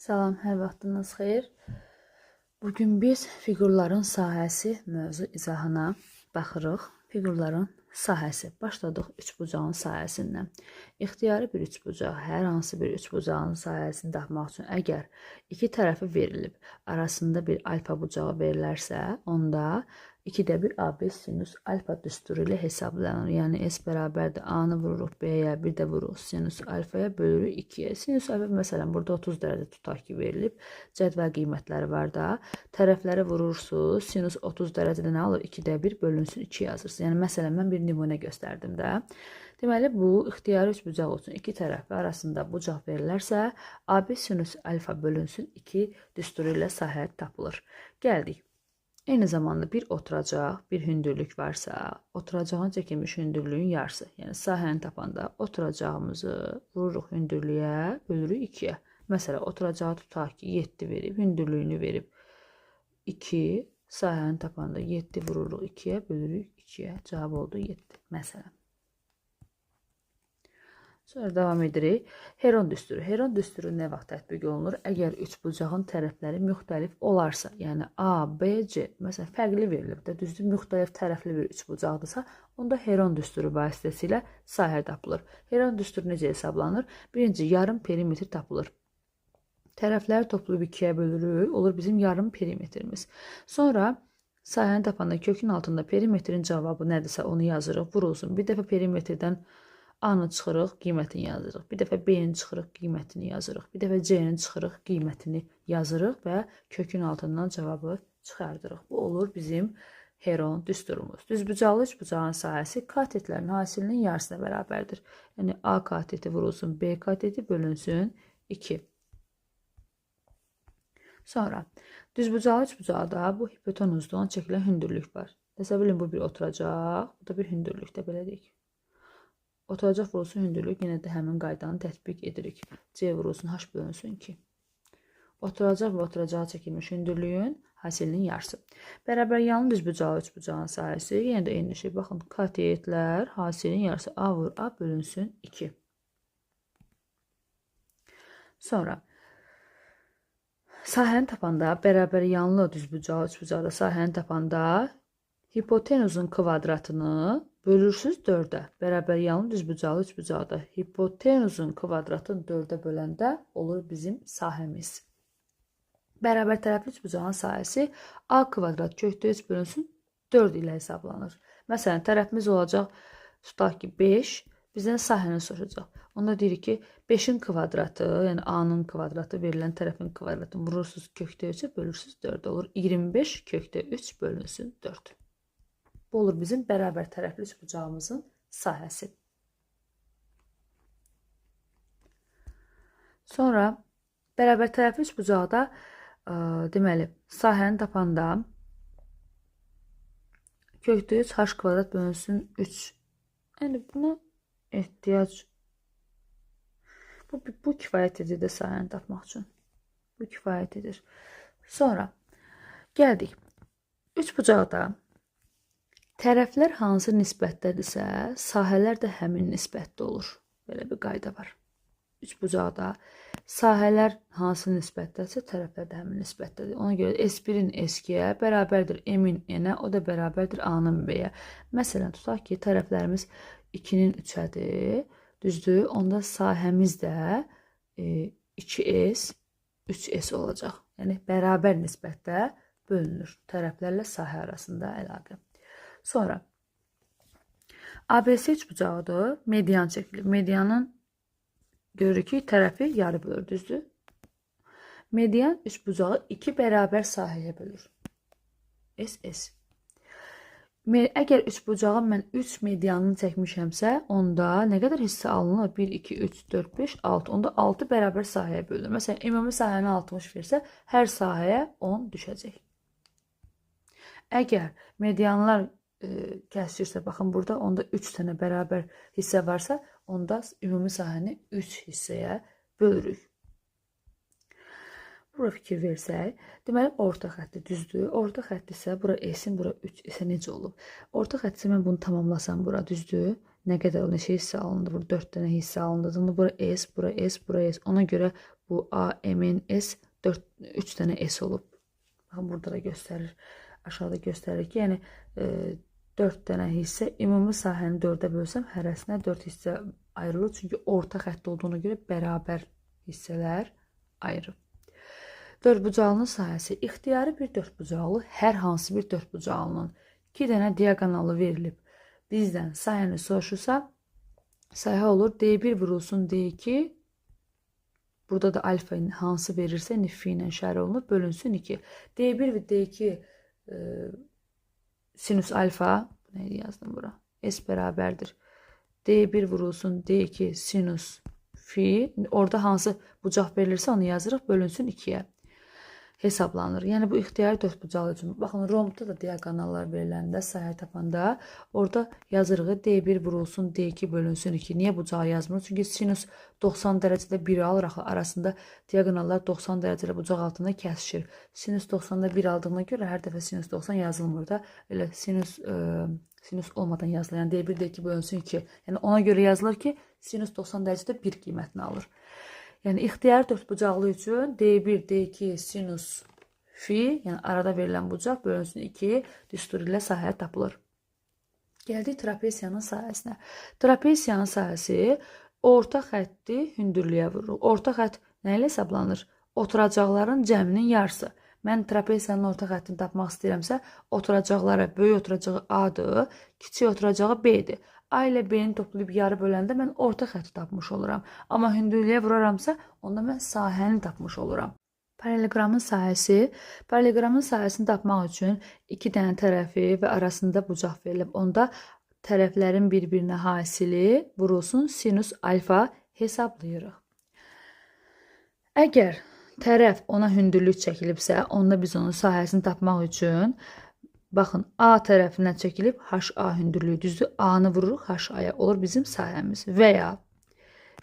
Salam, hər vaxtınız xeyir. Bugün biz fiqurların sahəsi mövzu izahına baxırıq. Fiqurların sahəsi. Başladıq üçbucağın sahəsindən. İxtiyari bir üçbucaq, hər hansı bir üçbucağın sahəsini tapmaq üçün əgər iki tərəfi verilib, arasında bir alfa bucağı verilərsə, onda 2/1 AB sinüs alfa düsturu ilə hesablanır. Yəni S bərabərdir A-nı vururuq B-yə, bir də vururuq sinüs alfaya, bölürük 2-yə. Sinüs alfa məsələn burada 30 dərəcə tutaq ki verilib. Cədvəl qiymətləri var da. Tərəfləri vurursunuz. Sinüs 30 dərəcədə nə olur? 2/1 bölünsün 2 yazırsınız. Yəni məsələn mən bir nümunə göstərdim də. Deməli bu ixtiyari üçbucaq olsun. İki tərəfi arasında bucaq verilərsə, AB sinüs alfa bölünsün 2 düsturu ilə sahə tapılır. Gəldik. Eyni zamanda bir oturacaq, bir hündürlük varsa, oturacağın çəkilmiş hündürlüyün yarısı. Yəni sahəni tapanda oturacağımızı vururuq hündürlüyə, bölürük 2-yə. Məsələn, oturacağı tutaq ki 7 verib, hündürlüyünü verib 2, sahəni tapanda 7 vururuq 2-yə, bölürük 2-yə. Cavab oldu 7. Məsələn. Sonra davam edirik. Heron düsturu. Heron düsturu nə vaxt tətbiq olunur? Əgər üçbucağın tərəfləri müxtəlif olarsa, yəni A, B, C, məsələn, fərqli verilib də, düzdür, müxtəlif tərəfli bir üçbucaqdırsa, onda Heron düsturu vasitəsilə sahə tapılır. Heron düsturu necə hesablanır? Birinci, yarım perimetr tapılır. Tərəfləri toplayıb 2-yə bölürük, olur bizim yarım perimetrimiz. Sonra sahəni tapanda kökün altında perimetrin cavabı nədirsə onu yazırıq, vurulsun. Bir dəfə perimetrdən A-nı çıxırıq, qiymətini yazırıq. Bir dəfə B-ni çıxırıq, qiymətini yazırıq. Bir dəfə C-ni çıxırıq, qiymətini yazırıq və kökün altından cavabı çıxardırıq. Bu olur bizim Heron düsturumuz. Düzbucaqlı üçbucağın sahəsi katetlərin hasilinin yarısına bərabərdir. Yəni A kateti vurulsun, B kateti bölünsün 2. Sonra düzbucaqlı üçbucaqda bu hipotenuzdan çəkilən hündürlük var. Təsəvvür edin bu bir oturacaq, bu da bir hündürlükdə belə deyək. Oturacaq vurulsun hündürlük, yenə də həmin qaydanı tətbiq edirik. C vurulsun H bölünsün 2. Oturacaq və oturacağa çəkilmiş hündürlüyün hasilinin yarısı. Bərabər yanlı düzbucaqlı üçbucağın sahəsi, yenə də eyni şey. Baxın, katetlər hasilinin yarısı A vur A bölünsün 2. Sonra sahəni tapanda, bərabər yanlı düzbucaqlı üçbucaqda sahəni tapanda hipotenuzun kvadratını bölürsüz 4-ə. Bərabər yanlı düzbucaqlı üçbucaqda hipotenuzun kvadratını 4-ə böləndə olur bizim sahəmiz. Bərabər tərəfli üçbucağın sahəsi A kvadrat kökdə 3 bölünsün 4 ilə hesablanır. Məsələn, tərəfimiz olacaq, tutaq ki 5, bizdən sahəni soruşacaq. Onda deyirik ki 5-in kvadratı, yəni A-nın kvadratı verilən tərəfin kvadratını vurursunuz kökdə 3-ə, bölürsünüz 4 olur. 25 kökdə 3 bölünsün 4. Bu olur bizim bərabər tərəfli üçbucağımızın sahəsi. Sonra bərabər tərəfli üçbucaqda deməli sahəni tapanda kökdə 3 H kvadrat bölünsün 3. Yəni buna ehtiyac bu kifayət edir də sahəni tapmaq üçün. Bu kifayət edir. Sonra gəldik. Üçbucaqda tərəflər hansı nisbətdədirsə, sahələr də həmin nisbətdə olur. Belə bir qayda var. Üçbucaqda sahələr hansı nisbətdədirsə, tərəflər də həmin nisbətdədir. Ona görə S1-in S2-yə bərabərdir M-in N-ə, o da bərabərdir A-nın B-yə. Məsələn, tutaq ki, tərəflərimiz 2-nin 3-ədir, düzdür? Onda sahəmiz də 2S, 3S olacaq. Yəni, bərabər nisbətdə bölünür. Tərəflərlə sahə arasında əlaqə. Sonra ABC üçbucağıdır, median çəkilir. Medianın görürük ki, tərəfi yarı bölür, düzdür? Median üçbucağı 2 bərabər sahəyə bölür. SS. Əgər üçbucağı mən 3 medianını çəkmişəmsə, onda nə qədər hissə alınır? 1, 2, 3, 4, 5, 6. Onda 6 bərabər sahəyə bölünür. Məsələn, ümumi sahəni 60 versə, hər sahəyə 10 düşəcək. Əgər medianlar kəsirsə, baxın burada, onda 3 dənə bərabər hissə varsa, onda ümumi sahəni 3 hissəyə bölürük. Bura fikir versək, deməli, orta xətti düzdür. Orta xətti isə, bura S-in, bura 3 isə necə olub? Orta xətti isə mən bunu tamamlasam bura düzdür. nə qədər neçə hissə alındı? Burada 4 dənə hissə alındı. Onda bura S, bura S, bura S. Ona görə bu A, M-in S 3 dənə S olub. Baxın, burada da göstərir. Aşağıda göstərir ki, yəni 4 dənə hissə ümumi sahəni 4-ə bölsəm, hərəsinə 4 hissə ayrılır. Çünki orta xətt olduğuna görə bərabər hissələr ayırıb. Dördbucaqlının sahəsi ixtiyari bir dördbucaqlı hər hansı bir dördbucaqlının 2 dənə diaqonalı verilib. Bizdən sahəni soruşursa, sahə olur D1 vurulsun D2. Burada da alfa hansı verirsə nifi ilə şərh olunur, bölünsün 2. D1 və D2 sinüs alfa, neydi yazdım bura? S bərabərdir. D1 vurulsun D2 sinüs fi. Orada hansı bucaq verilirsə onu yazırıq, bölünsün 2-yə. Hesablanır. Yəni bu ixtiyari dördbucaqlı üçün. Baxın, rombda da diaqonallar veriləndə, sahə tapanda orada yazırıq D1 vurulsun D2 bölünsün 2. Niyə bucağı yazmırıq? Çünki sinüs 90 dərəcədə 1 alır axı. Arasında diaqonallar 90 dərəcədə bucaq altında kəsişir. Sinüs 90-da 1 aldığına görə hər dəfə sinüs 90 yazılmır da. Elə sinüs olmadan yazılır. Yəni D1 D2 bölünsün 2. Yəni ona görə yazılır ki, sinüs 90 dərəcədə 1 qiymətini alır. Yəni ixtiyari dördbucaqlı üçün D1, D2 sinüs fi, yəni arada verilən bucaq bölünsün 2 düsturu ilə sahə tapılır. Gəldik trapesiyanın sahəsinə. Trapesiyanın sahəsi orta xətti hündürlüyə vurur. Orta xətt nə ilə hesablanır? Oturacaqların cəminin yarısı. Mən trapesiyanın orta xəttini tapmaq istəyirəmsə, oturacaqlara böyük oturacağı A-dır, kiçik oturacağı B-dir. A ilə B-ni toplayıb yarı böləndə mən orta xətti tapmış oluram. Amma hündürlüyə vuraramsa, onda mən sahəni tapmış oluram. Paralelogramın sahəsini tapmaq üçün 2 dənə tərəfi və arasında bucaq verilib. Onda tərəflərin bir-birinə hasili vurulsun sinüs alfa hesablayırıq. Əgər tərəf ona hündürlük çəkilibsə, onda biz onun sahəsini tapmaq üçün baxın, A tərəfindən çəkilib HA hündürlüyü düzdür. A-nı vururuq HA-ya, olur bizim sahəmiz. Və ya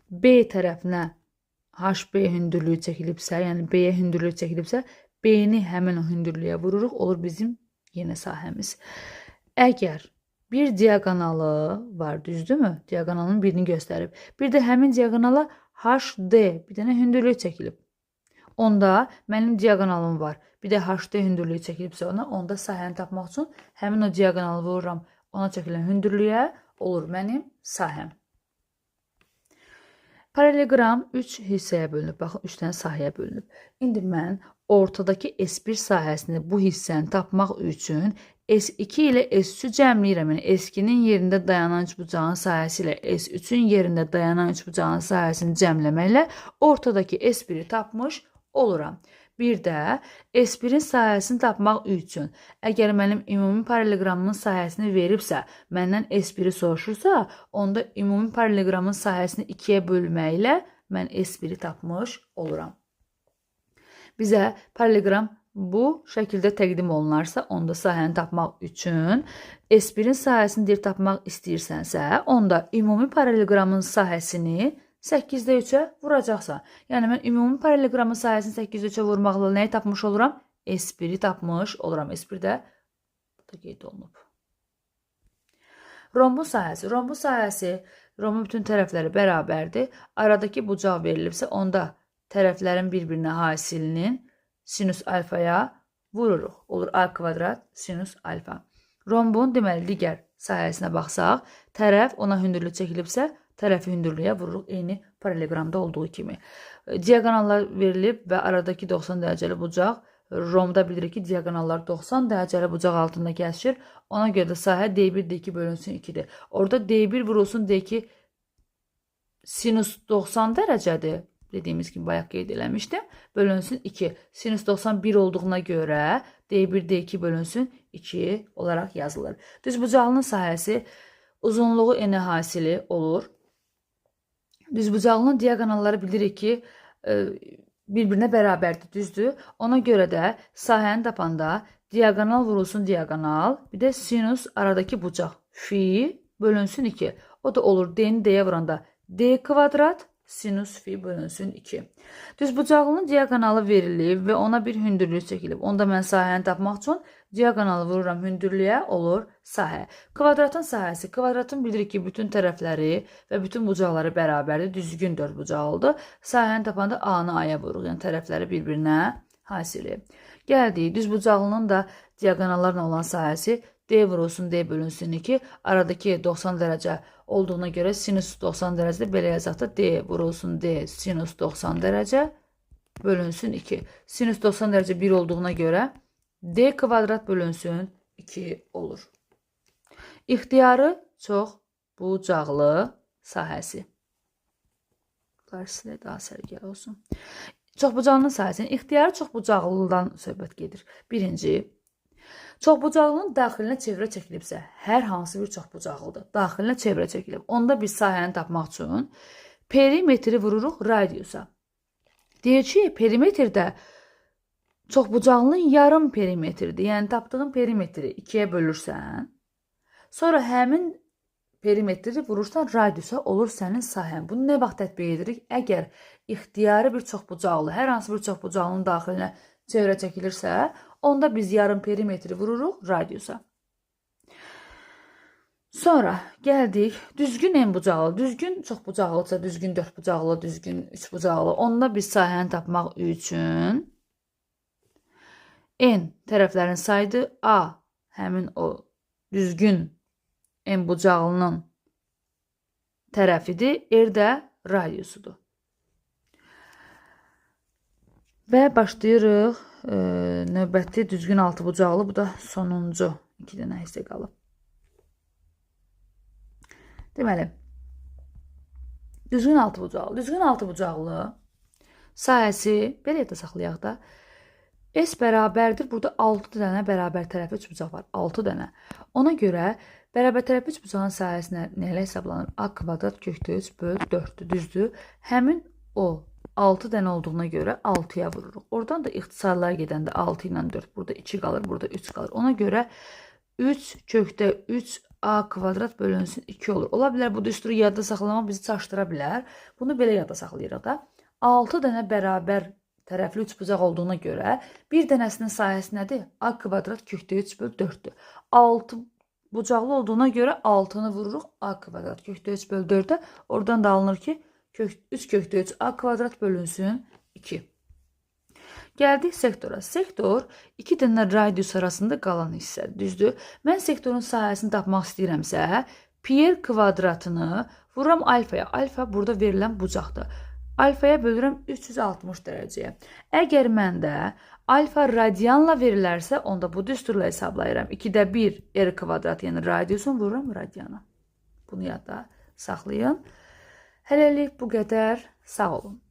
B tərəfinə HB hündürlüyü çəkilibsə, yəni B-yə hündürlüyü çəkilibsə, B-ni həmin o hündürlüyə vururuq, olur bizim yenə sahəmiz. Əgər bir diaqonalı var, düzdürmü? Diaqonalın birini göstərib. Bir də həmin diaqonala HD bir dənə hündürlüyü çəkilib. Onda mənim diaqonalım var. Bir də HD hündürlüyü çəkilibsə onda sahəni tapmaq üçün həmin o diaqonalı vururam. Ona çəkilən hündürlüyə olur mənim sahəm. Paralelogram 3 hissəyə bölünüb. Baxın, 3 dənə sahəyə bölünüb. İndi mən ortadakı S1 sahəsini bu hissəni tapmaq üçün S2 ilə S3 cəmləyirəm. Yəni S2-nin yerində dayanan üçbucağın sahəsi ilə S3-ün yerində dayanan üçbucağın sahəsini cəmləməklə ortadakı S1-i tapmış oluram. Bir də S1-in sahəsini tapmaq üçün əgər mənim ümumi paralelogramın sahəsini veribsə, məndən S1-i soruşursa, onda ümumi paralelogramın sahəsini 2-yə bölməklə mən S1-i tapmış oluram. Bizə paralelogram bu şəkildə təqdim olunarsa, onda sahəni tapmaq üçün S1-in sahəsini tapmaq istəyirsənsə, onda ümumi paralelogramın sahəsini 8-də 3-ə vuracaqsan. Yəni, mən ümumi paralelogramın sahəsini 8-də 3-ə vurmaqla nəyi tapmış oluram? S1-i tapmış oluram. S1 də burada qeyd olunub. Rombun sahəsi. Rombun bütün tərəfləri bərabərdir. Aradakı bucaq verilibsə, onda tərəflərin bir-birinə hasilinin sinüs alfaya vururuq. Olur A kvadrat sinüs alfa. Rombun deməli digər sahəsinə baxsaq, tərəf ona hündürlük çəkilibsə, tərəfi hündürlüyə vururuq, eyni paralelogramda olduğu kimi. Diaqonallar verilib və aradakı 90 dərəcəli bucaq, romda bilirik ki, diaqonallar 90 dərəcəli bucaq altında kəsişir. Ona görə də sahə D1, D2 bölünsün 2-dir. Orada D1 vurulsun D2 sinüs 90 dərəcədir. Dediyimiz kimi bayaq qeyd eləmişdim. Bölünsün 2. Sinüs 91 olduğuna görə D1, D2 bölünsün 2 olaraq yazılır. Düzbucaqlının sahəsi uzunluğu n hasili olur. Düzbucaqlının diaqonalları bilirik ki, bir-birinə bərabərdir, düzdür. Ona görə də sahəni tapanda diaqonal vurulsun diaqonal, bir də sinüs aradakı bucaq fi bölünsün 2. O da olur D-ni D-yə vuranda D kvadrat sinus fi bölünsün 2. Düzbucaqlının diaqonalı verilib və ona bir hündürlük çəkilib. Onda mən sahəni tapmaq üçün diaqonalı vururam hündürlüyə, olur sahə. Kvadratın sahəsi. Kvadratın bilirik ki, bütün tərəfləri və bütün bucaqları bərabərdir. Düzgün dördbucaqlıdır. Sahəni tapanda A-nı A-ya vururuq. Yəni tərəfləri bir-birinə hasili. Gəldik. Düzbucaqlının da diaqonallarla olan sahəsi D vurulsun D bölünsün 2. Aradakı 90 dərəcə olduğuna görə sinus 90 dərəcədə belə yazaq da D vurulsun D sinus 90 dərəcə bölünsün 2. Sinus 90 dərəcə 1 olduğuna görə D kvadrat bölünsün 2 olur. İxtiyarı çox bucaqlı sahəsi. Bunlar sizə daha sərgəli olsun. Çoxbucaqlının sahəsinin ixtiyarı çoxbucaqlıdan söhbət gedir. Birinci, çoxbucaqlının daxilinə çevrə çəkilibsə, hər hansı bir çoxbucaqlıdır. Daxilinə çevrə çəkilib. Onda biz sahəni tapmaq üçün perimetri vururuq radiusa. Deyək ki, perimetrdə çoxbucaqlının yarım perimetridir. Yəni tapdığın perimetri 2-yə bölürsən, sonra həmin perimetri vurursan radiusa, olur sənin sahən. Bunu nə vaxt tətbiq edirik? Əgər ixtiyari bir çoxbucaqlı, hər hansı bir çoxbucaqlının daxilinə çevrə çəkilirsə, onda biz yarım perimetri vururuq radiusa. Sonra gəldik düzgün n bucaqlı, düzgün çoxbucaqlısa, düzgün dördbucaqlı, düzgün üçbucaqlı. Onda biz sahəni tapmaq üçün n tərəflərin sayıdır, A həmin o düzgün n bucaqlının tərəfidir, R də radiusudur. Və başlayırıq növbəti düzgün altıbucaqlı, bu da sonuncu 2 dənə hissə qalıb. Deməli, düzgün altıbucaqlı. Düzgün altıbucaqlı sahəsi belə də saxlayaq da. S bərabərdir. Burada 6 dənə bərabər tərəfli üçbucaq var. 6 dənə. Ona görə bərabər tərəfli üçbucağın sahəsinə nə ilə hesablanır? A kvadrat kökdə 3 böl 4-dür. Düzdür? Həmin o 6 dənə olduğuna görə 6-ya vururuq. Oradan da ixtisarlara gedəndə 6 ilə 4. Burada 2 qalır, burada 3 qalır. Ona görə 3 kökdə 3 A kvadrat bölünsün 2 olur. Ola bilər bu düsturu yadda saxlamaq bizi çaşdıra bilər. Bunu belə yadda saxlayırıq da. 6 dənə bərabər tərəfli üçbucaq olduğuna görə bir dənəsinin sahəsi nədir? A kvadrat kökdə 3 böl 4-dür. 6 bucaqlı olduğuna görə 6-nı vururuq A kvadrat kökdə 3 böl 4-ə. Oradan da alınır ki 3 kökdə 3 A kvadrat bölünsün 2. Gəldik sektora. Sektor 2 dənə radius arasında qalan hissədir. Düzdür? Mən sektorun sahəsini tapmaq istəyirəmsə, pi kvadratını vururam alfaya. Alfa burada verilən bucaqdır. Alfaya bölürəm 360 dərəcəyə. Əgər məndə alfa radianla verilərsə, onda bu düsturla hesablayıram. 2də 1 r kvadrat, yəni radiusun vururam radiana. Bunu yadda saxlayın. Hələlik bu qədər. Sağ olun.